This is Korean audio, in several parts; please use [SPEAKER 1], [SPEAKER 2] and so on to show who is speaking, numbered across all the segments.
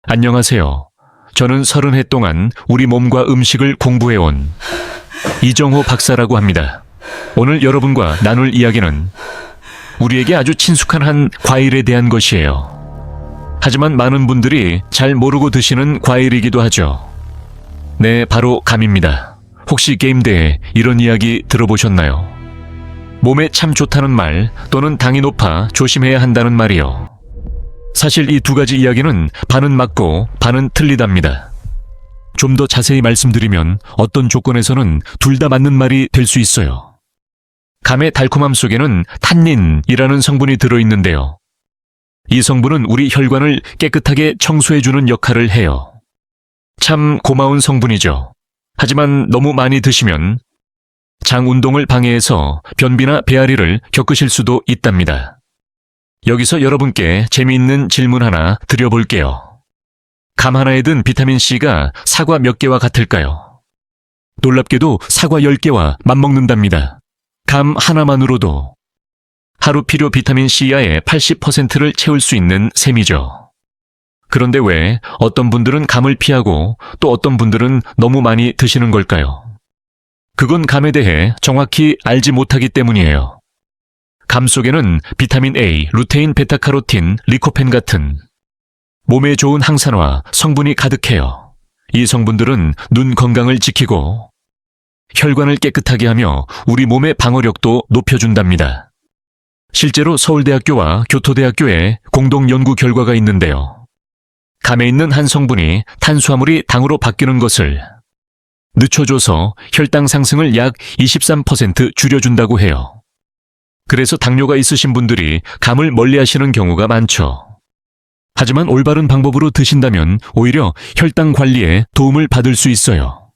[SPEAKER 1] 안녕하세요. 저는 30해 동안 우리 몸과 음식을 공부해온 이정호 박사라고 합니다. 오늘 여러분과 나눌 이야기는 우리에게 아주 친숙한 한 과일에 대한 것이에요. 하지만 많은 분들이 잘 모르고 드시는 과일이기도 하죠. 네, 바로 감입니다. 혹시 게임대에 이런 이야기 들어보셨나요? 몸에 참 좋다는 말 또는 당이 높아 조심해야 한다는 말이요. 사실 이 두 가지 이야기는 반은 맞고 반은 틀리답니다. 좀 더 자세히 말씀드리면 어떤 조건에서는 둘 다 맞는 말이 될 수 있어요. 감의 달콤함 속에는 탄닌이라는 성분이 들어있는데요. 이 성분은 우리 혈관을 깨끗하게 청소해주는 역할을 해요. 참 고마운 성분이죠. 하지만 너무 많이 드시면 장 운동을 방해해서 변비나 배앓이를 겪으실 수도 있답니다. 여기서 여러분께 재미있는 질문 하나 드려볼게요. 감 하나에 든 비타민C가 사과 몇 개와 같을까요? 놀랍게도 사과 10개와 맞먹는답니다. 감 하나만으로도 하루 필요 비타민C야의 80%를 채울 수 있는 셈이죠. 그런데 왜 어떤 분들은 감을 피하고 또 어떤 분들은 너무 많이 드시는 걸까요? 그건 감에 대해 정확히 알지 못하기 때문이에요. 감 속에는 비타민 A, 루테인, 베타카로틴, 리코펜 같은 몸에 좋은 항산화 성분이 가득해요. 이 성분들은 눈 건강을 지키고 혈관을 깨끗하게 하며 우리 몸의 방어력도 높여준답니다. 실제로 서울대학교와 교토대학교에 공동 연구 결과가 있는데요. 감에 있는 한 성분이 탄수화물이 당으로 바뀌는 것을 늦춰줘서 혈당 상승을 약 23% 줄여준다고 해요. 그래서 당뇨가 있으신 분들이 감을 멀리하시는 경우가 많죠. 하지만 올바른 방법으로 드신다면 오히려 혈당 관리에 도움을 받을 수 있어요.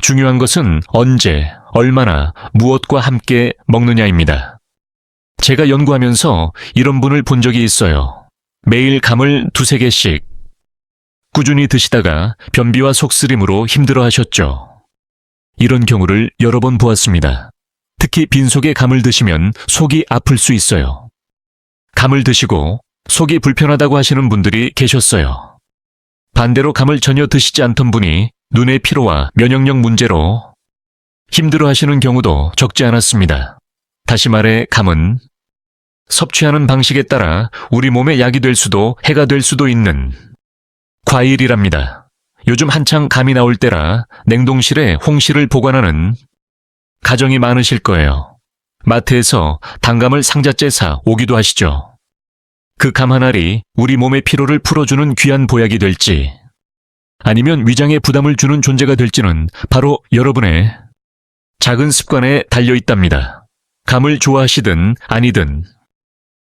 [SPEAKER 1] 중요한 것은 언제, 얼마나, 무엇과 함께 먹느냐입니다. 제가 연구하면서 이런 분을 본 적이 있어요. 매일 감을 2-3개씩 꾸준히 드시다가 변비와 속쓰림으로 힘들어 하셨죠. 이런 경우를 여러 번 보았습니다. 특히 빈속에 감을 드시면 속이 아플 수 있어요. 감을 드시고 속이 불편하다고 하시는 분들이 계셨어요. 반대로 감을 전혀 드시지 않던 분이 눈의 피로와 면역력 문제로 힘들어 하시는 경우도 적지 않았습니다. 다시 말해 감은 섭취하는 방식에 따라 우리 몸에 약이 될 수도 해가 될 수도 있는 과일이랍니다. 요즘 한창 감이 나올 때라 냉동실에 홍시를 보관하는 가정이 많으실 거예요. 마트에서 단감을 상자째 사 오기도 하시죠. 그 감 한 알이 우리 몸의 피로를 풀어주는 귀한 보약이 될지 아니면 위장에 부담을 주는 존재가 될지는 바로 여러분의 작은 습관에 달려 있답니다. 감을 좋아하시든 아니든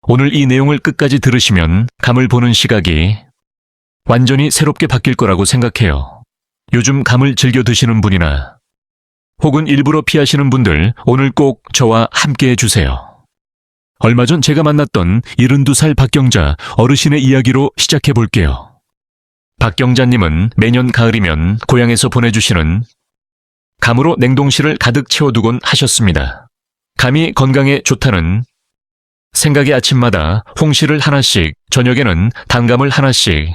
[SPEAKER 1] 오늘 이 내용을 끝까지 들으시면 감을 보는 시각이 완전히 새롭게 바뀔 거라고 생각해요. 요즘 감을 즐겨 드시는 분이나 혹은 일부러 피하시는 분들 오늘 꼭 저와 함께 해주세요. 얼마 전 제가 만났던 72살 박경자 어르신의 이야기로 시작해 볼게요. 박경자님은 매년 가을이면 고향에서 보내주시는 감으로 냉동실을 가득 채워두곤 하셨습니다. 감이 건강에 좋다는 생각에 아침마다 홍시를 하나씩, 저녁에는 단감을 하나씩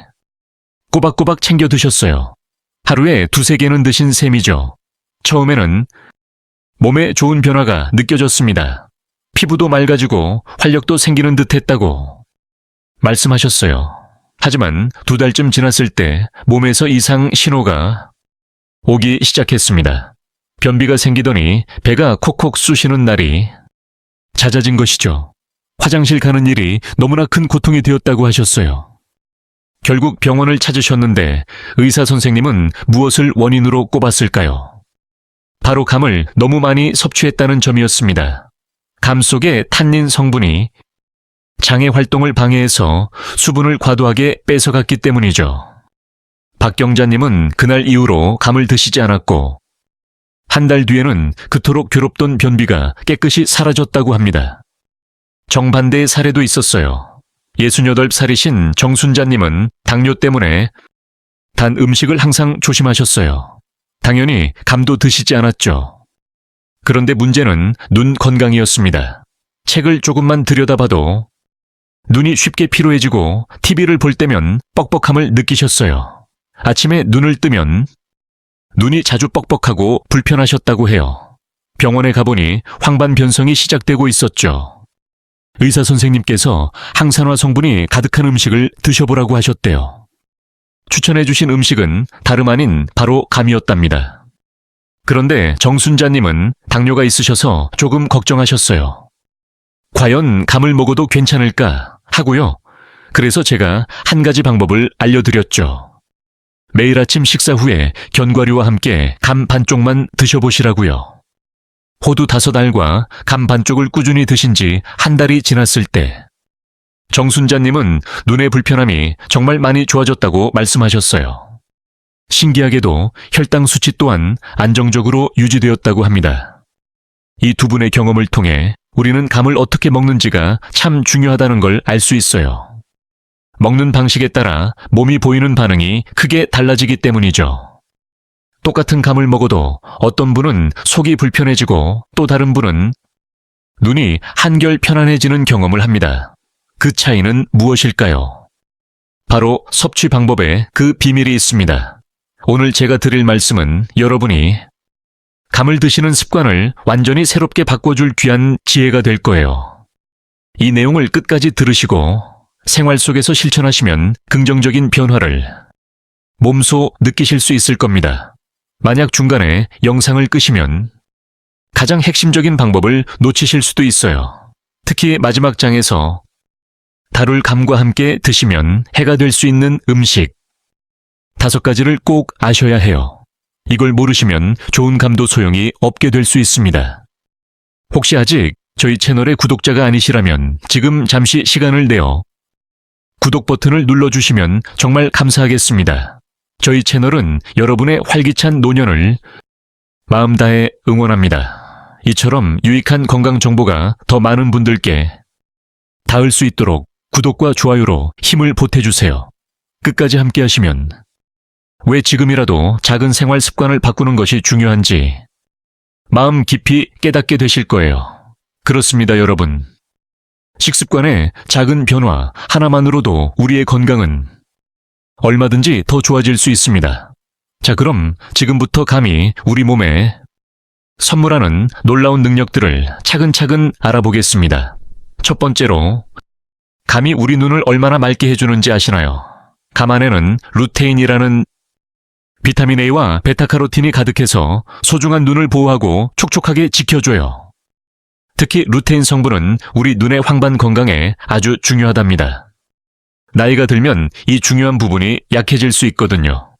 [SPEAKER 1] 꼬박꼬박 챙겨 드셨어요. 하루에 2-3개는 드신 셈이죠. 처음에는 몸에 좋은 변화가 느껴졌습니다. 피부도 맑아지고 활력도 생기는 듯 했다고 말씀하셨어요. 하지만 2달쯤 지났을 때 몸에서 이상 신호가 오기 시작했습니다. 변비가 생기더니 배가 콕콕 쑤시는 날이 잦아진 것이죠. 화장실 가는 일이 너무나 큰 고통이 되었다고 하셨어요. 결국 병원을 찾으셨는데 의사 선생님은 무엇을 원인으로 꼽았을까요? 바로 감을 너무 많이 섭취했다는 점이었습니다. 감 속의 탄닌 성분이 장의 활동을 방해해서 수분을 과도하게 뺏어갔기 때문이죠. 박경자님은 그날 이후로 감을 드시지 않았고 한 달 뒤에는 그토록 괴롭던 변비가 깨끗이 사라졌다고 합니다. 정반대의 사례도 있었어요. 68살이신 정순자님은 당뇨 때문에 단 음식을 항상 조심하셨어요. 당연히 감도 드시지 않았죠. 그런데 문제는 눈 건강이었습니다. 책을 조금만 들여다봐도 눈이 쉽게 피로해지고 TV를 볼 때면 뻑뻑함을 느끼셨어요. 아침에 눈을 뜨면 눈이 자주 뻑뻑하고 불편하셨다고 해요. 병원에 가보니 황반 변성이 시작되고 있었죠. 의사 선생님께서 항산화 성분이 가득한 음식을 드셔보라고 하셨대요. 추천해 주신 음식은 다름 아닌 바로 감이었답니다. 그런데 정순자님은 당뇨가 있으셔서 조금 걱정하셨어요. 과연 감을 먹어도 괜찮을까 하고요. 그래서 제가 한 가지 방법을 알려드렸죠. 매일 아침 식사 후에 견과류와 함께 감 반쪽만 드셔보시라고요. 호두 5알과 감 반쪽을 꾸준히 드신 지 한 달이 지났을 때 정순자님은 눈의 불편함이 정말 많이 좋아졌다고 말씀하셨어요. 신기하게도 혈당 수치 또한 안정적으로 유지되었다고 합니다. 이 두 분의 경험을 통해 우리는 감을 어떻게 먹는지가 참 중요하다는 걸 알 수 있어요. 먹는 방식에 따라 몸이 보이는 반응이 크게 달라지기 때문이죠. 똑같은 감을 먹어도 어떤 분은 속이 불편해지고 또 다른 분은 눈이 한결 편안해지는 경험을 합니다. 그 차이는 무엇일까요? 바로 섭취 방법에 그 비밀이 있습니다. 오늘 제가 드릴 말씀은 여러분이 감을 드시는 습관을 완전히 새롭게 바꿔줄 귀한 지혜가 될 거예요. 이 내용을 끝까지 들으시고 생활 속에서 실천하시면 긍정적인 변화를 몸소 느끼실 수 있을 겁니다. 만약 중간에 영상을 끄시면 가장 핵심적인 방법을 놓치실 수도 있어요. 특히 마지막 장에서 다룰 감과 함께 드시면 해가 될 수 있는 음식 5가지를 꼭 아셔야 해요. 이걸 모르시면 좋은 감도 소용이 없게 될 수 있습니다. 혹시 아직 저희 채널의 구독자가 아니시라면 지금 잠시 시간을 내어 구독 버튼을 눌러주시면 정말 감사하겠습니다. 저희 채널은 여러분의 활기찬 노년을 마음 다해 응원합니다. 이처럼 유익한 건강 정보가 더 많은 분들께 닿을 수 있도록 구독과 좋아요로 힘을 보태주세요. 끝까지 함께 하시면 왜 지금이라도 작은 생활 습관을 바꾸는 것이 중요한지 마음 깊이 깨닫게 되실 거예요. 그렇습니다, 여러분. 식습관의 작은 변화 하나만으로도 우리의 건강은 얼마든지 더 좋아질 수 있습니다. 자, 그럼 지금부터 감이 우리 몸에 선물하는 놀라운 능력들을 차근차근 알아보겠습니다. 첫 번째로, 감이 우리 눈을 얼마나 맑게 해주는지 아시나요? 감 안에는 루테인이라는 비타민 A와 베타카로틴이 가득해서 소중한 눈을 보호하고 촉촉하게 지켜줘요. 특히 루테인 성분은 우리 눈의 황반 건강에 아주 중요하답니다. 나이가 들면 이 중요한 부분이 약해질 수 있거든요.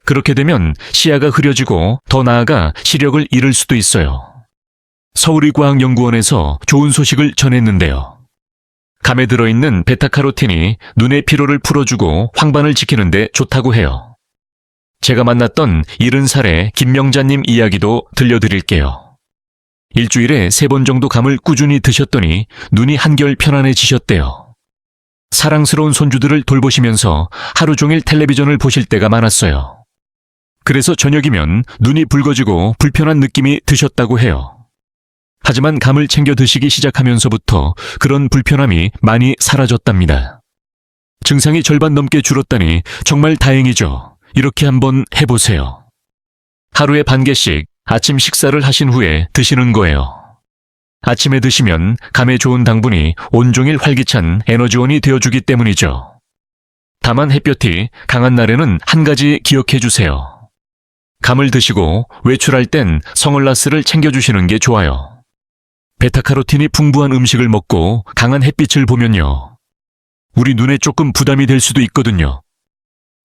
[SPEAKER 1] 그렇게 되면 시야가 흐려지고 더 나아가 시력을 잃을 수도 있어요. 서울의과학연구원에서 좋은 소식을 전했는데요. 감에 들어있는 베타카로틴이 눈의 피로를 풀어주고 황반을 지키는 데 좋다고 해요. 제가 만났던 70살의 김명자님 이야기도 들려드릴게요. 일주일에 3번 정도 감을 꾸준히 드셨더니 눈이 한결 편안해지셨대요. 사랑스러운 손주들을 돌보시면서 하루 종일 텔레비전을 보실 때가 많았어요. 그래서 저녁이면 눈이 붉어지고 불편한 느낌이 드셨다고 해요. 하지만 감을 챙겨 드시기 시작하면서부터 그런 불편함이 많이 사라졌답니다. 증상이 절반 넘게 줄었다니 정말 다행이죠. 이렇게 한번 해보세요. 하루에 반 개씩 아침 식사를 하신 후에 드시는 거예요. 아침에 드시면 감에 좋은 당분이 온종일 활기찬 에너지원이 되어주기 때문이죠. 다만 햇볕이 강한 날에는 한 가지 기억해 주세요. 감을 드시고 외출할 땐 선글라스를 챙겨주시는 게 좋아요. 베타카로틴이 풍부한 음식을 먹고 강한 햇빛을 보면요. 우리 눈에 조금 부담이 될 수도 있거든요.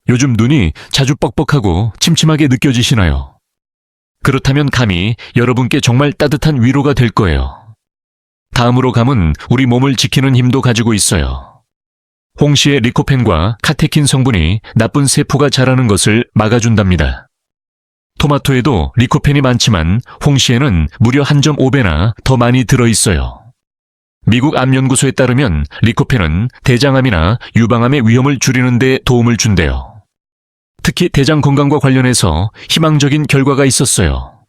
[SPEAKER 1] 요즘 눈이 자주 뻑뻑하고 침침하게 느껴지시나요? 그렇다면 감이 여러분께 정말 따뜻한 위로가 될 거예요. 다음으로 감은 우리 몸을 지키는 힘도 가지고 있어요. 홍시의 리코펜과 카테킨 성분이 나쁜 세포가 자라는 것을 막아준답니다. 토마토에도 리코펜이 많지만 홍시에는 무려 1.5배나 더 많이 들어있어요. 미국 암연구소에 따르면 리코펜은 대장암이나 유방암의 위험을 줄이는 데 도움을 준대요. 특히 대장 건강과 관련해서 희망적인 결과가 있었어요.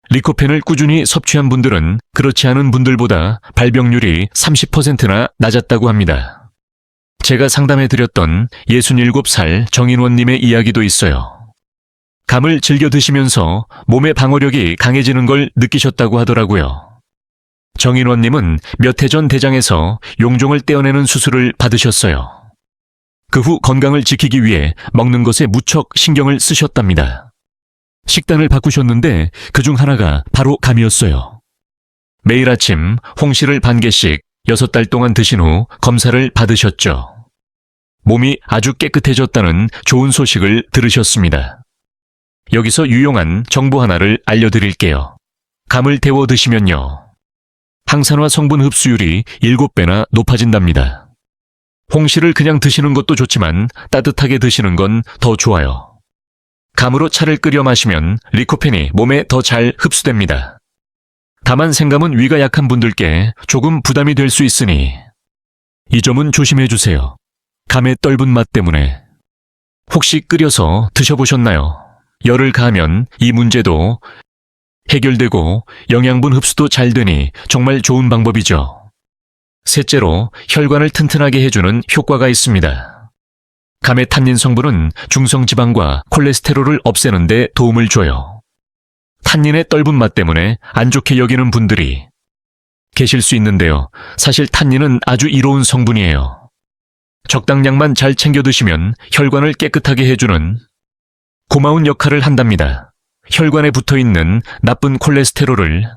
[SPEAKER 1] 리코펜을 꾸준히 섭취한 분들은 그렇지 않은 분들보다 발병률이 30%나 낮았다고 합니다. 제가 상담해드렸던 67살 정인원님의 이야기도 있어요. 감을 즐겨 드시면서 몸의 방어력이 강해지는 걸 느끼셨다고 하더라고요. 정인원님은 몇 해 전 대장에서 용종을 떼어내는 수술을 받으셨어요. 그 후 건강을 지키기 위해 먹는 것에 무척 신경을 쓰셨답니다. 식단을 바꾸셨는데 그중 하나가 바로 감이었어요. 매일 아침 홍시를 반 개씩 6달 동안 드신 후 검사를 받으셨죠. 몸이 아주 깨끗해졌다는 좋은 소식을 들으셨습니다. 여기서 유용한 정보 하나를 알려드릴게요. 감을 데워 드시면요. 항산화 성분 흡수율이 7배나 높아진답니다. 홍시를 그냥 드시는 것도 좋지만 따뜻하게 드시는 건 더 좋아요. 감으로 차를 끓여 마시면 리코펜이 몸에 더 잘 흡수됩니다. 다만 생감은 위가 약한 분들께 조금 부담이 될 수 있으니 이 점은 조심해 주세요. 감의 떫은 맛 때문에. 혹시 끓여서 드셔보셨나요? 열을 가하면 이 문제도 해결되고 영양분 흡수도 잘 되니 정말 좋은 방법이죠. 셋째로 혈관을 튼튼하게 해주는 효과가 있습니다. 감의 탄닌 성분은 중성지방과 콜레스테롤을 없애는 데 도움을 줘요. 탄닌의 떫은 맛 때문에 안 좋게 여기는 분들이 계실 수 있는데요. 사실 탄닌은 아주 이로운 성분이에요. 적당량만 잘 챙겨 드시면 혈관을 깨끗하게 해주는 고마운 역할을 한답니다. 혈관에 붙어있는 나쁜 콜레스테롤을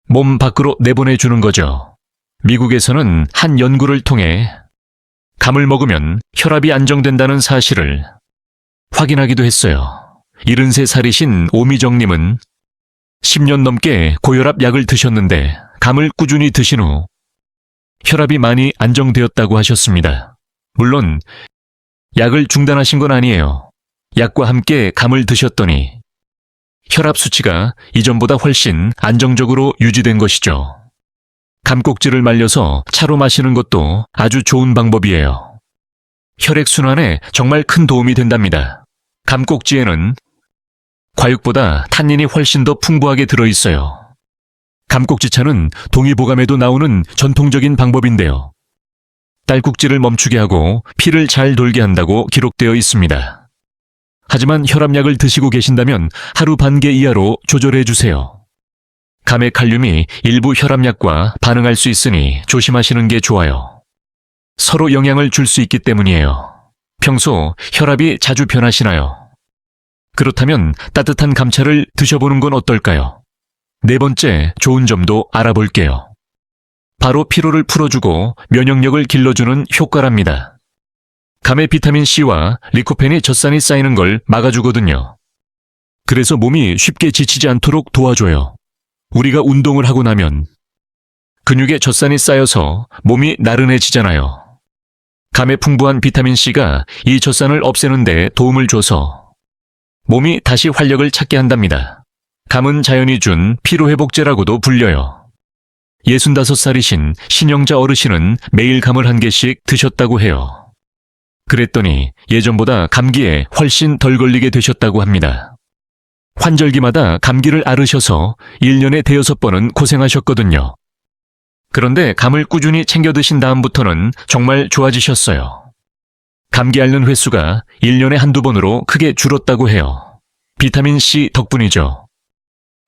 [SPEAKER 1] 몸 밖으로 내보내주는 거죠. 미국에서는 한 연구를 통해 감을 먹으면 혈압이 안정된다는 사실을 확인하기도 했어요. 73살이신 오미정님은 10년 넘게 고혈압 약을 드셨는데 감을 꾸준히 드신 후 혈압이 많이 안정되었다고 하셨습니다. 물론 약을 중단하신 건 아니에요. 약과 함께 감을 드셨더니 혈압 수치가 이전보다 훨씬 안정적으로 유지된 것이죠. 감꼭지를 말려서 차로 마시는 것도 아주 좋은 방법이에요. 혈액순환에 정말 큰 도움이 된답니다. 감꼭지에는 과육보다 탄닌이 훨씬 더 풍부하게 들어있어요. 감꼭지차는 동의보감에도 나오는 전통적인 방법인데요. 딸꾹질을 멈추게 하고 피를 잘 돌게 한다고 기록되어 있습니다. 하지만 혈압약을 드시고 계신다면 하루 반개 이하로 조절해 주세요. 감의 칼륨이 일부 혈압약과 반응할 수 있으니 조심하시는 게 좋아요. 서로 영향을 줄 수 있기 때문이에요. 평소 혈압이 자주 변하시나요? 그렇다면 따뜻한 감차를 드셔보는 건 어떨까요? 네 번째 좋은 점도 알아볼게요. 바로 피로를 풀어주고 면역력을 길러주는 효과랍니다. 감의 비타민C와 리코펜이 젖산이 쌓이는 걸 막아주거든요. 그래서 몸이 쉽게 지치지 않도록 도와줘요. 우리가 운동을 하고 나면 근육에 젖산이 쌓여서 몸이 나른해지잖아요. 감의 풍부한 비타민C가 이 젖산을 없애는 데 도움을 줘서 몸이 다시 활력을 찾게 한답니다. 감은 자연이 준 피로회복제라고도 불려요. 65살이신 신영자 어르신은 매일 감을 한 개씩 드셨다고 해요. 그랬더니 예전보다 감기에 훨씬 덜 걸리게 되셨다고 합니다. 환절기마다 감기를 앓으셔서 1년에 5-6번은 고생하셨거든요. 그런데 감을 꾸준히 챙겨 드신 다음부터는 정말 좋아지셨어요. 감기 앓는 횟수가 1년에 1-2번으로 크게 줄었다고 해요. 비타민C 덕분이죠.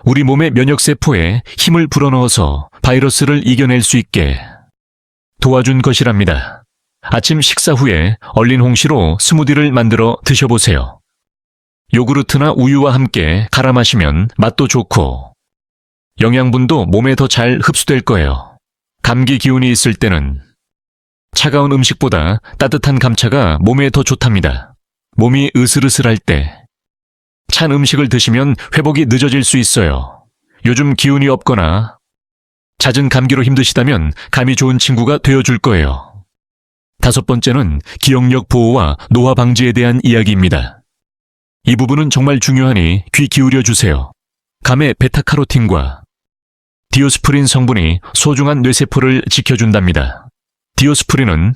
[SPEAKER 1] 우리 몸의 면역세포에 힘을 불어넣어서 바이러스를 이겨낼 수 있게 도와준 것이랍니다. 아침 식사 후에 얼린 홍시로 스무디를 만들어 드셔보세요. 요구르트나 우유와 함께 갈아 마시면 맛도 좋고 영양분도 몸에 더 잘 흡수될 거예요. 감기 기운이 있을 때는 차가운 음식보다 따뜻한 감차가 몸에 더 좋답니다. 몸이 으슬으슬할 때 찬 음식을 드시면 회복이 늦어질 수 있어요. 요즘 기운이 없거나 잦은 감기로 힘드시다면 감이 좋은 친구가 되어줄 거예요. 5번째는 기억력 보호와 노화 방지에 대한 이야기입니다. 이 부분은 정말 중요하니 귀 기울여 주세요. 감의 베타카로틴과 디오스프린 성분이 소중한 뇌세포를 지켜준답니다. 디오스프린은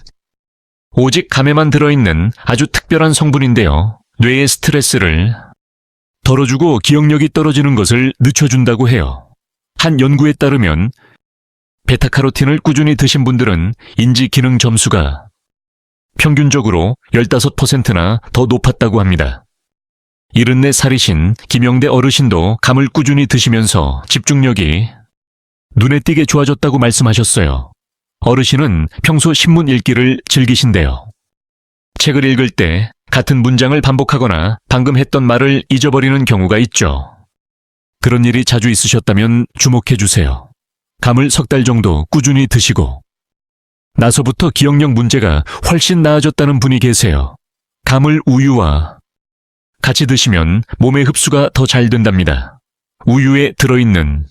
[SPEAKER 1] 오직 감에만 들어있는 아주 특별한 성분인데요. 뇌의 스트레스를 덜어주고 기억력이 떨어지는 것을 늦춰준다고 해요. 한 연구에 따르면 베타카로틴을 꾸준히 드신 분들은 인지 기능 점수가 평균적으로 15%나 더 높았다고 합니다. 74살이신 김영대 어르신도 감을 꾸준히 드시면서 집중력이 눈에 띄게 좋아졌다고 말씀하셨어요. 어르신은 평소 신문 읽기를 즐기신대요. 책을 읽을 때 같은 문장을 반복하거나 방금 했던 말을 잊어버리는 경우가 있죠. 그런 일이 자주 있으셨다면 주목해 주세요. 감을 3달 정도 꾸준히 드시고 나서부터 기억력 문제가 훨씬 나아졌다는 분이 계세요. 감을 우유와 같이 드시면 몸의 흡수가 더 잘 된답니다. 우유에 들어있는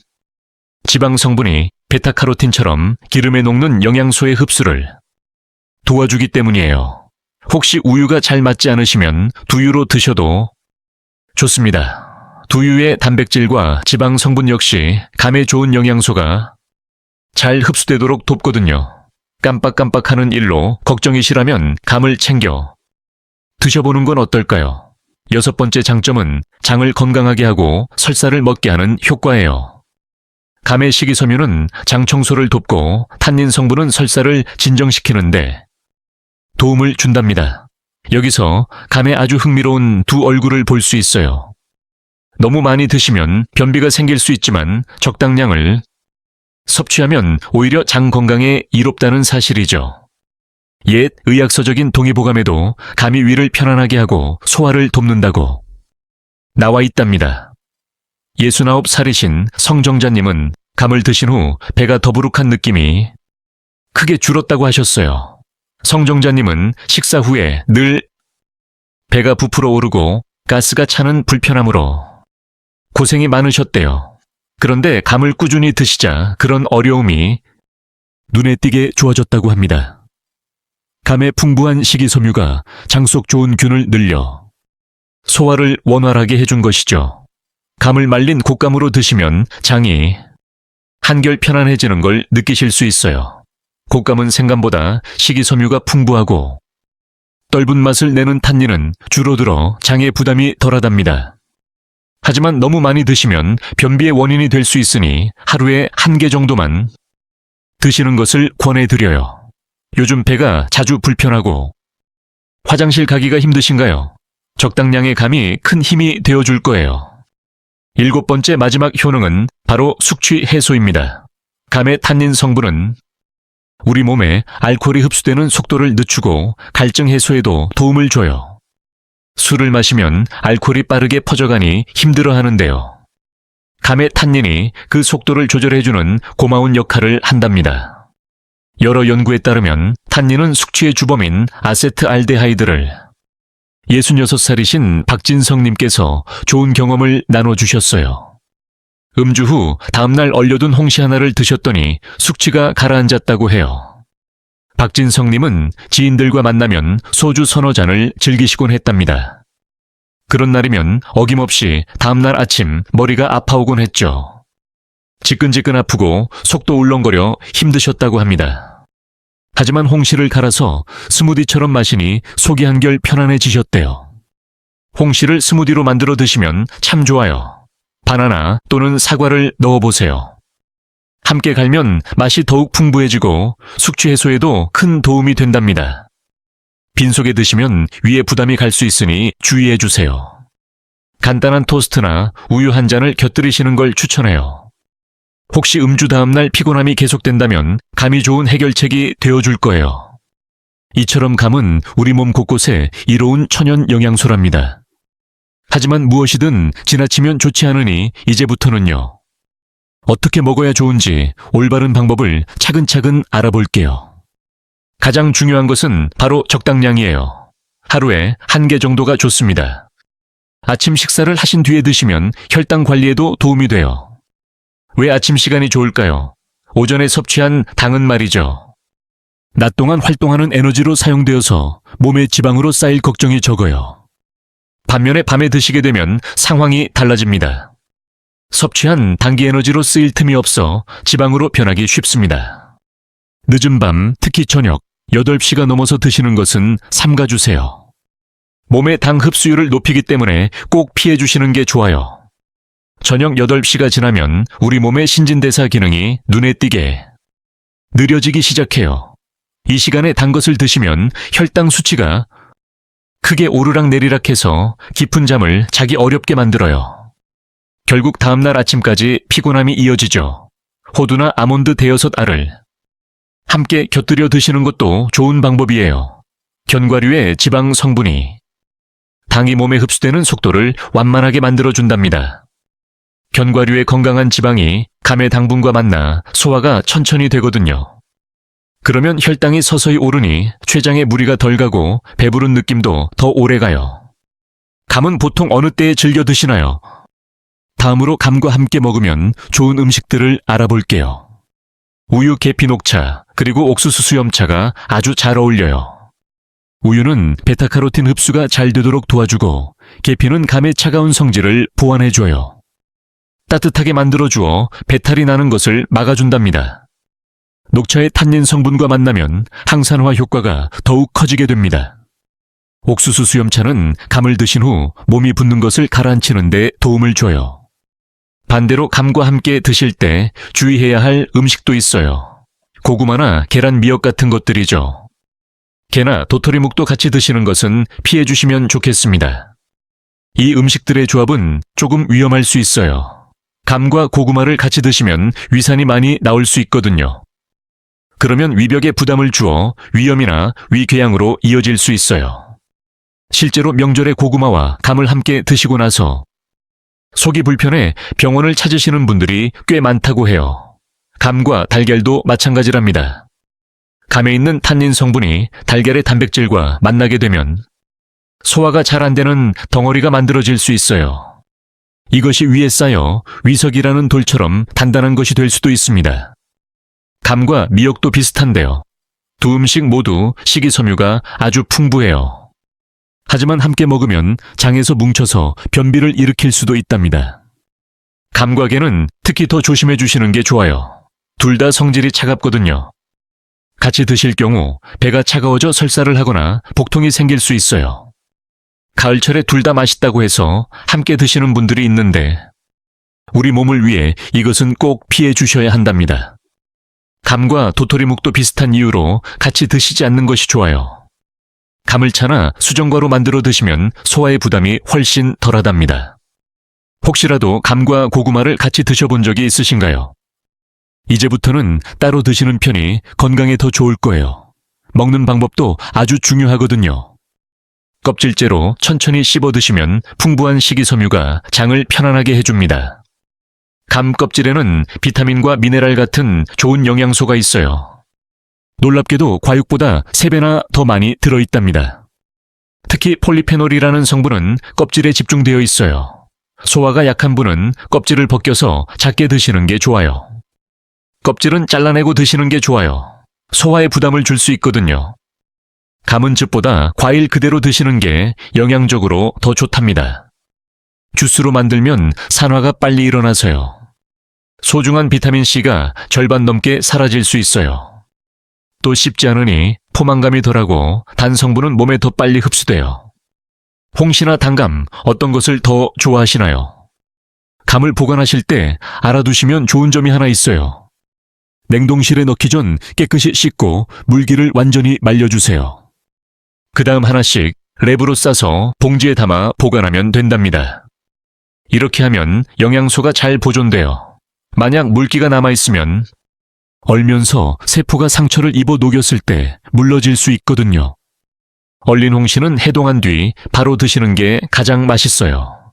[SPEAKER 1] 지방 성분이 베타카로틴처럼 기름에 녹는 영양소의 흡수를 도와주기 때문이에요. 혹시 우유가 잘 맞지 않으시면 두유로 드셔도 좋습니다. 두유의 단백질과 지방 성분 역시 감에 좋은 영양소가 잘 흡수되도록 돕거든요. 깜빡깜빡하는 일로 걱정이시라면 감을 챙겨 드셔보는 건 어떨까요? 6번째 장점은 장을 건강하게 하고 설사를 먹게 하는 효과예요. 감의 식이섬유는 장 청소를 돕고 탄닌 성분은 설사를 진정시키는데 도움을 준답니다. 여기서 감의 아주 흥미로운 두 얼굴을 볼 수 있어요. 너무 많이 드시면 변비가 생길 수 있지만 적당량을 섭취하면 오히려 장 건강에 이롭다는 사실이죠. 옛 의학서적인 동의보감에도 감이 위를 편안하게 하고 소화를 돕는다고 나와 있답니다. 69살이신 성정자님은 감을 드신 후 배가 더부룩한 느낌이 크게 줄었다고 하셨어요. 성정자님은 식사 후에 늘 배가 부풀어 오르고 가스가 차는 불편함으로 고생이 많으셨대요. 그런데 감을 꾸준히 드시자 그런 어려움이 눈에 띄게 좋아졌다고 합니다. 감의 풍부한 식이섬유가 장 속 좋은 균을 늘려 소화를 원활하게 해준 것이죠. 감을 말린 곶감으로 드시면 장이 한결 편안해지는 걸 느끼실 수 있어요. 곶감은 생감보다 식이섬유가 풍부하고 떫은 맛을 내는 탄닌은 줄어들어 장에 부담이 덜하답니다. 하지만 너무 많이 드시면 변비의 원인이 될 수 있으니 하루에 1개 정도만 드시는 것을 권해드려요. 요즘 배가 자주 불편하고 화장실 가기가 힘드신가요? 적당량의 감이 큰 힘이 되어줄 거예요. 7번째 마지막 효능은 바로 숙취 해소입니다. 감의 탄닌 성분은 우리 몸에 알코올이 흡수되는 속도를 늦추고 갈증 해소에도 도움을 줘요. 술을 마시면 알코올이 빠르게 퍼져가니 힘들어하는데요. 감의 탄닌이 그 속도를 조절해주는 고마운 역할을 한답니다. 여러 연구에 따르면 탄닌은 숙취의 주범인 아세트알데하이드를 66살이신 박진성님께서 좋은 경험을 나눠주셨어요. 음주 후 다음날 얼려둔 홍시 하나를 드셨더니 숙취가 가라앉았다고 해요. 박진성님은 지인들과 만나면 소주 서너 잔을 즐기시곤 했답니다. 그런 날이면 어김없이 다음날 아침 머리가 아파오곤 했죠. 지끈지끈 아프고 속도 울렁거려 힘드셨다고 합니다. 하지만 홍시를 갈아서 스무디처럼 마시니 속이 한결 편안해지셨대요. 홍시를 스무디로 만들어 드시면 참 좋아요. 바나나 또는 사과를 넣어보세요. 함께 갈면 맛이 더욱 풍부해지고 숙취 해소에도 큰 도움이 된답니다. 빈속에 드시면 위에 부담이 갈 수 있으니 주의해 주세요. 간단한 토스트나 우유 한 잔을 곁들이시는 걸 추천해요. 혹시 음주 다음날 피곤함이 계속된다면 감이 좋은 해결책이 되어줄 거예요. 이처럼 감은 우리 몸 곳곳에 이로운 천연 영양소랍니다. 하지만 무엇이든 지나치면 좋지 않으니 이제부터는요. 어떻게 먹어야 좋은지 올바른 방법을 차근차근 알아볼게요. 가장 중요한 것은 바로 적당량이에요. 하루에 1개 정도가 좋습니다. 아침 식사를 하신 뒤에 드시면 혈당 관리에도 도움이 돼요. 왜 아침 시간이 좋을까요? 오전에 섭취한 당은 말이죠. 낮 동안 활동하는 에너지로 사용되어서 몸의 지방으로 쌓일 걱정이 적어요. 반면에 밤에 드시게 되면 상황이 달라집니다. 섭취한 단기 에너지로 쓰일 틈이 없어 지방으로 변하기 쉽습니다. 늦은 밤, 특히 저녁 8시가 넘어서 드시는 것은 삼가주세요. 몸의 당 흡수율을 높이기 때문에 꼭 피해 주시는 게 좋아요. 저녁 8시가 지나면 우리 몸의 신진대사 기능이 눈에 띄게 느려지기 시작해요. 이 시간에 단 것을 드시면 혈당 수치가 크게 오르락내리락해서 깊은 잠을 자기 어렵게 만들어요. 결국 다음날 아침까지 피곤함이 이어지죠. 호두나 아몬드 대여섯 알을 함께 곁들여 드시는 것도 좋은 방법이에요. 견과류의 지방 성분이 당이 몸에 흡수되는 속도를 완만하게 만들어준답니다. 견과류의 건강한 지방이 감의 당분과 만나 소화가 천천히 되거든요. 그러면 혈당이 서서히 오르니 췌장에 무리가 덜 가고 배부른 느낌도 더 오래 가요. 감은 보통 어느 때에 즐겨 드시나요? 다음으로 감과 함께 먹으면 좋은 음식들을 알아볼게요. 우유 계피 녹차, 그리고 옥수수 수염차가 아주 잘 어울려요. 우유는 베타카로틴 흡수가 잘 되도록 도와주고 계피는 감의 차가운 성질을 보완해줘요. 따뜻하게 만들어주어 배탈이 나는 것을 막아준답니다. 녹차의 탄닌 성분과 만나면 항산화 효과가 더욱 커지게 됩니다. 옥수수 수염차는 감을 드신 후 몸이 붓는 것을 가라앉히는 데 도움을 줘요. 반대로 감과 함께 드실 때 주의해야 할 음식도 있어요. 고구마나 계란 미역 같은 것들이죠. 게나 도토리묵도 같이 드시는 것은 피해 주시면 좋겠습니다. 이 음식들의 조합은 조금 위험할 수 있어요. 감과 고구마를 같이 드시면 위산이 많이 나올 수 있거든요. 그러면 위벽에 부담을 주어 위염이나 위궤양으로 이어질 수 있어요. 실제로 명절에 고구마와 감을 함께 드시고 나서 속이 불편해 병원을 찾으시는 분들이 꽤 많다고 해요. 감과 달걀도 마찬가지랍니다. 감에 있는 탄닌 성분이 달걀의 단백질과 만나게 되면 소화가 잘 안 되는 덩어리가 만들어질 수 있어요. 이것이 위에 쌓여 위석이라는 돌처럼 단단한 것이 될 수도 있습니다. 감과 미역도 비슷한데요. 두 음식 모두 식이섬유가 아주 풍부해요. 하지만 함께 먹으면 장에서 뭉쳐서 변비를 일으킬 수도 있답니다. 감과 게는 특히 더 조심해 주시는 게 좋아요. 둘 다 성질이 차갑거든요. 같이 드실 경우 배가 차가워져 설사를 하거나 복통이 생길 수 있어요. 가을철에 둘 다 맛있다고 해서 함께 드시는 분들이 있는데 우리 몸을 위해 이것은 꼭 피해 주셔야 한답니다. 감과 도토리묵도 비슷한 이유로 같이 드시지 않는 것이 좋아요. 감을차나 수정과로 만들어 드시면 소화의 부담이 훨씬 덜하답니다. 혹시라도 감과 고구마를 같이 드셔본 적이 있으신가요? 이제부터는 따로 드시는 편이 건강에 더 좋을 거예요. 먹는 방법도 아주 중요하거든요. 껍질째로 천천히 씹어 드시면 풍부한 식이섬유가 장을 편안하게 해줍니다. 감 껍질에는 비타민과 미네랄 같은 좋은 영양소가 있어요. 놀랍게도 과육보다 3배나 더 많이 들어있답니다. 특히 폴리페놀이라는 성분은 껍질에 집중되어 있어요. 소화가 약한 분은 껍질을 벗겨서 작게 드시는 게 좋아요. 껍질은 잘라내고 드시는 게 좋아요. 소화에 부담을 줄 수 있거든요. 감은 즙보다 과일 그대로 드시는 게 영양적으로 더 좋답니다. 주스로 만들면 산화가 빨리 일어나서요. 소중한 비타민C가 절반 넘게 사라질 수 있어요. 또 씹지 않으니 포만감이 덜하고 단 성분은 몸에 더 빨리 흡수돼요. 홍시나 단감 어떤 것을 더 좋아하시나요? 감을 보관하실 때 알아두시면 좋은 점이 하나 있어요. 냉동실에 넣기 전 깨끗이 씻고 물기를 완전히 말려주세요. 그 다음 하나씩 랩으로 싸서 봉지에 담아 보관하면 된답니다. 이렇게 하면 영양소가 잘 보존돼요. 만약 물기가 남아있으면 얼면서 세포가 상처를 입어 녹였을 때 물러질 수 있거든요. 얼린 홍시는 해동한 뒤 바로 드시는 게 가장 맛있어요.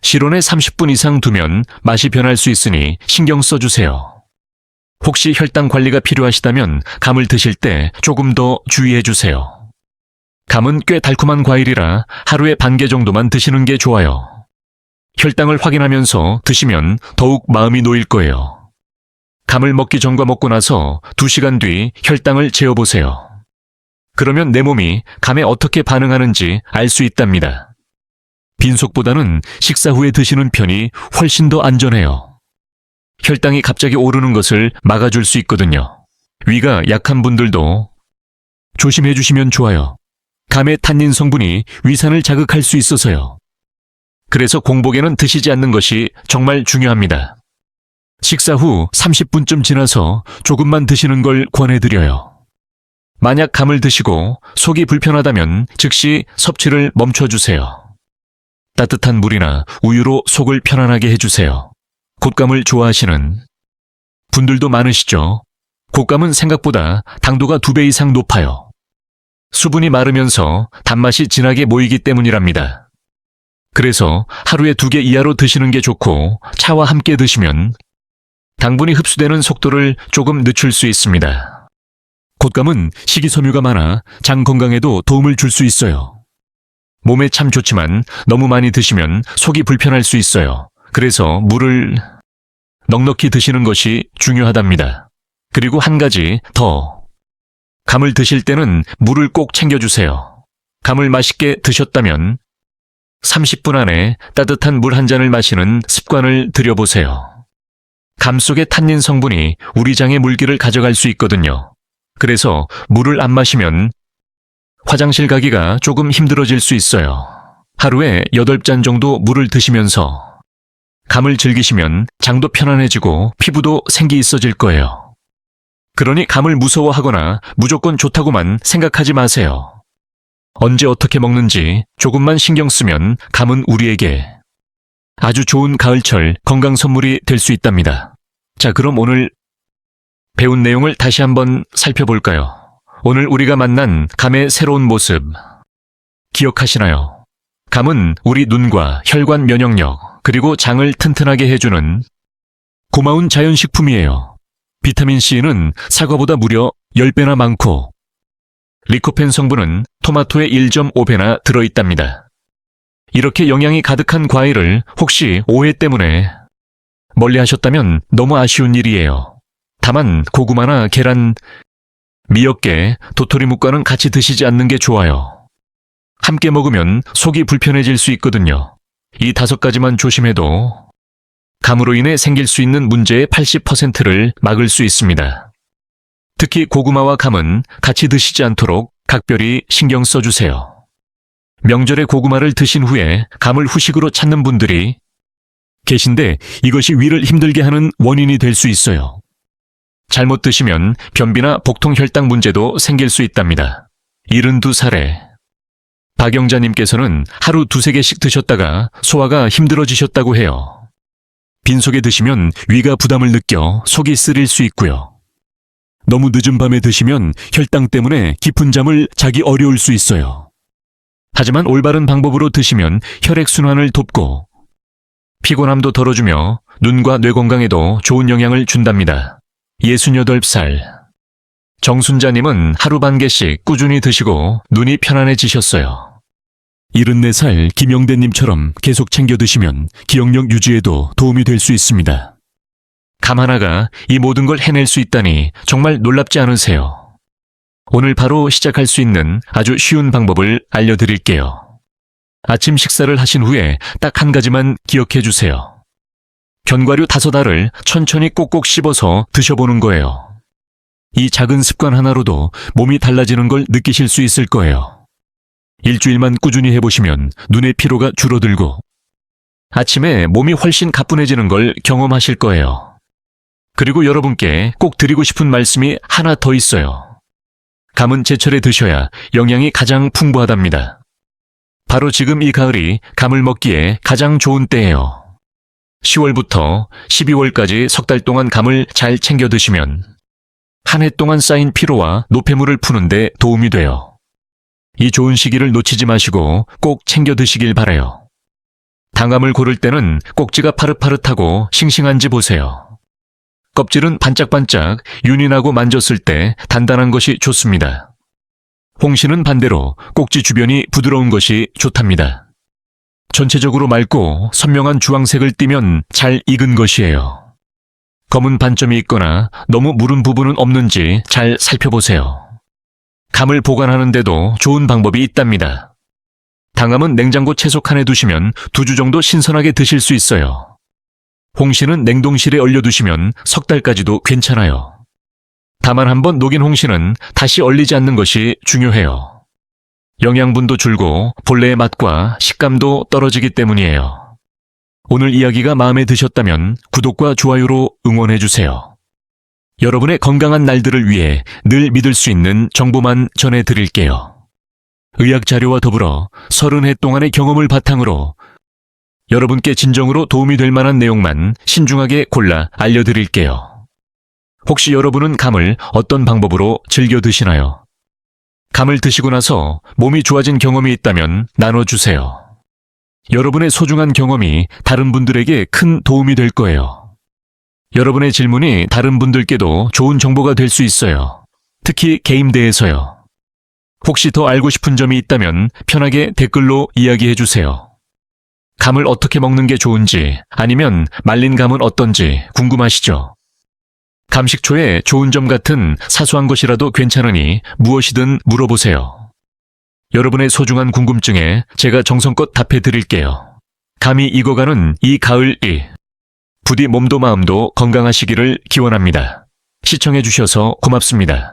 [SPEAKER 1] 실온에 30분 이상 두면 맛이 변할 수 있으니 신경 써주세요. 혹시 혈당 관리가 필요하시다면 감을 드실 때 조금 더 주의해 주세요. 감은 꽤 달콤한 과일이라 하루에 반 개 정도만 드시는 게 좋아요. 혈당을 확인하면서 드시면 더욱 마음이 놓일 거예요. 감을 먹기 전과 먹고 나서 2시간 뒤 혈당을 재어보세요. 그러면 내 몸이 감에 어떻게 반응하는지 알 수 있답니다. 빈속보다는 식사 후에 드시는 편이 훨씬 더 안전해요. 혈당이 갑자기 오르는 것을 막아줄 수 있거든요. 위가 약한 분들도 조심해 주시면 좋아요. 감의 탄닌 성분이 위산을 자극할 수 있어서요. 그래서 공복에는 드시지 않는 것이 정말 중요합니다. 식사 후 30분쯤 지나서 조금만 드시는 걸 권해드려요. 만약 감을 드시고 속이 불편하다면 즉시 섭취를 멈춰주세요. 따뜻한 물이나 우유로 속을 편안하게 해주세요. 곶감을 좋아하시는 분들도 많으시죠? 곶감은 생각보다 당도가 2배 이상 높아요. 수분이 마르면서 단맛이 진하게 모이기 때문이랍니다. 그래서 하루에 2개 이하로 드시는 게 좋고 차와 함께 드시면 당분이 흡수되는 속도를 조금 늦출 수 있습니다. 곶감은 식이섬유가 많아 장 건강에도 도움을 줄 수 있어요. 몸에 참 좋지만 너무 많이 드시면 속이 불편할 수 있어요. 그래서 물을 넉넉히 드시는 것이 중요하답니다. 그리고 한 가지 더. 감을 드실 때는 물을 꼭 챙겨주세요. 감을 맛있게 드셨다면 30분 안에 따뜻한 물 한 잔을 마시는 습관을 들여보세요. 감 속의 탄닌 성분이 우리 장의 물기를 가져갈 수 있거든요. 그래서 물을 안 마시면 화장실 가기가 조금 힘들어질 수 있어요. 하루에 8잔 정도 물을 드시면서 감을 즐기시면 장도 편안해지고 피부도 생기 있어질 거예요. 그러니 감을 무서워하거나 무조건 좋다고만 생각하지 마세요. 언제 어떻게 먹는지 조금만 신경 쓰면 감은 우리에게 아주 좋은 가을철 건강 선물이 될 수 있답니다. 자, 그럼 오늘 배운 내용을 다시 한번 살펴볼까요? 오늘 우리가 만난 감의 새로운 모습 기억하시나요? 감은 우리 눈과 혈관 면역력 그리고 장을 튼튼하게 해주는 고마운 자연식품이에요. 비타민C는 사과보다 무려 10배나 많고 리코펜 성분은 토마토의 1.5배나 들어있답니다. 이렇게 영양이 가득한 과일을 혹시 오해 때문에 멀리 하셨다면 너무 아쉬운 일이에요. 다만 고구마나 계란, 미역개, 도토리묵과는 같이 드시지 않는 게 좋아요. 함께 먹으면 속이 불편해질 수 있거든요. 이 5가지만 조심해도 감으로 인해 생길 수 있는 문제의 80%를 막을 수 있습니다. 특히 고구마와 감은 같이 드시지 않도록 각별히 신경 써주세요. 명절에 고구마를 드신 후에 감을 후식으로 찾는 분들이 계신데 이것이 위를 힘들게 하는 원인이 될 수 있어요. 잘못 드시면 변비나 복통 혈당 문제도 생길 수 있답니다. 72살에 박영자님께서는 하루 2-3개씩 드셨다가 소화가 힘들어지셨다고 해요. 빈속에 드시면 위가 부담을 느껴 속이 쓰릴 수 있고요. 너무 늦은 밤에 드시면 혈당 때문에 깊은 잠을 자기 어려울 수 있어요. 하지만 올바른 방법으로 드시면 혈액순환을 돕고 피곤함도 덜어주며 눈과 뇌 건강에도 좋은 영향을 준답니다. 68살 정순자님은 하루 반 개씩 꾸준히 드시고 눈이 편안해지셨어요. 74살 김영대님처럼 계속 챙겨 드시면 기억력 유지에도 도움이 될 수 있습니다. 감 하나가 이 모든 걸 해낼 수 있다니 정말 놀랍지 않으세요? 오늘 바로 시작할 수 있는 아주 쉬운 방법을 알려드릴게요. 아침 식사를 하신 후에 딱 한 가지만 기억해 주세요. 견과류 5알을 천천히 꼭꼭 씹어서 드셔보는 거예요. 이 작은 습관 하나로도 몸이 달라지는 걸 느끼실 수 있을 거예요. 일주일만 꾸준히 해보시면 눈의 피로가 줄어들고 아침에 몸이 훨씬 가뿐해지는 걸 경험하실 거예요. 그리고 여러분께 꼭 드리고 싶은 말씀이 하나 더 있어요. 감은 제철에 드셔야 영양이 가장 풍부하답니다. 바로 지금 이 가을이 감을 먹기에 가장 좋은 때예요. 10월부터 12월까지 3달 동안 감을 잘 챙겨 드시면 한 해 동안 쌓인 피로와 노폐물을 푸는데 도움이 돼요. 이 좋은 시기를 놓치지 마시고 꼭 챙겨 드시길 바라요. 단감을 고를 때는 꼭지가 파릇파릇하고 싱싱한지 보세요. 껍질은 반짝반짝 윤이 나고 만졌을 때 단단한 것이 좋습니다. 홍시는 반대로 꼭지 주변이 부드러운 것이 좋답니다. 전체적으로 맑고 선명한 주황색을 띠면 잘 익은 것이에요. 검은 반점이 있거나 너무 무른 부분은 없는지 잘 살펴보세요. 감을 보관하는데도 좋은 방법이 있답니다. 당감은 냉장고 채소칸에 두시면 2주 정도 신선하게 드실 수 있어요. 홍시는 냉동실에 얼려두시면 3달까지도 괜찮아요. 다만 한번 녹인 홍시는 다시 얼리지 않는 것이 중요해요. 영양분도 줄고 본래의 맛과 식감도 떨어지기 때문이에요. 오늘 이야기가 마음에 드셨다면 구독과 좋아요로 응원해주세요. 여러분의 건강한 날들을 위해 늘 믿을 수 있는 정보만 전해드릴게요. 의학 자료와 더불어 30해 동안의 경험을 바탕으로 여러분께 진정으로 도움이 될 만한 내용만 신중하게 골라 알려드릴게요. 혹시 여러분은 감을 어떤 방법으로 즐겨 드시나요? 감을 드시고 나서 몸이 좋아진 경험이 있다면 나눠주세요. 여러분의 소중한 경험이 다른 분들에게 큰 도움이 될 거예요. 여러분의 질문이 다른 분들께도 좋은 정보가 될 수 있어요. 특히 게임대에서요. 혹시 더 알고 싶은 점이 있다면 편하게 댓글로 이야기해 주세요. 감을 어떻게 먹는 게 좋은지 아니면 말린 감은 어떤지 궁금하시죠? 감식초의 좋은 점 같은 사소한 것이라도 괜찮으니 무엇이든 물어보세요. 여러분의 소중한 궁금증에 제가 정성껏 답해 드릴게요. 감이 익어가는 이 가을이 부디 몸도 마음도 건강하시기를 기원합니다. 시청해 주셔서 고맙습니다.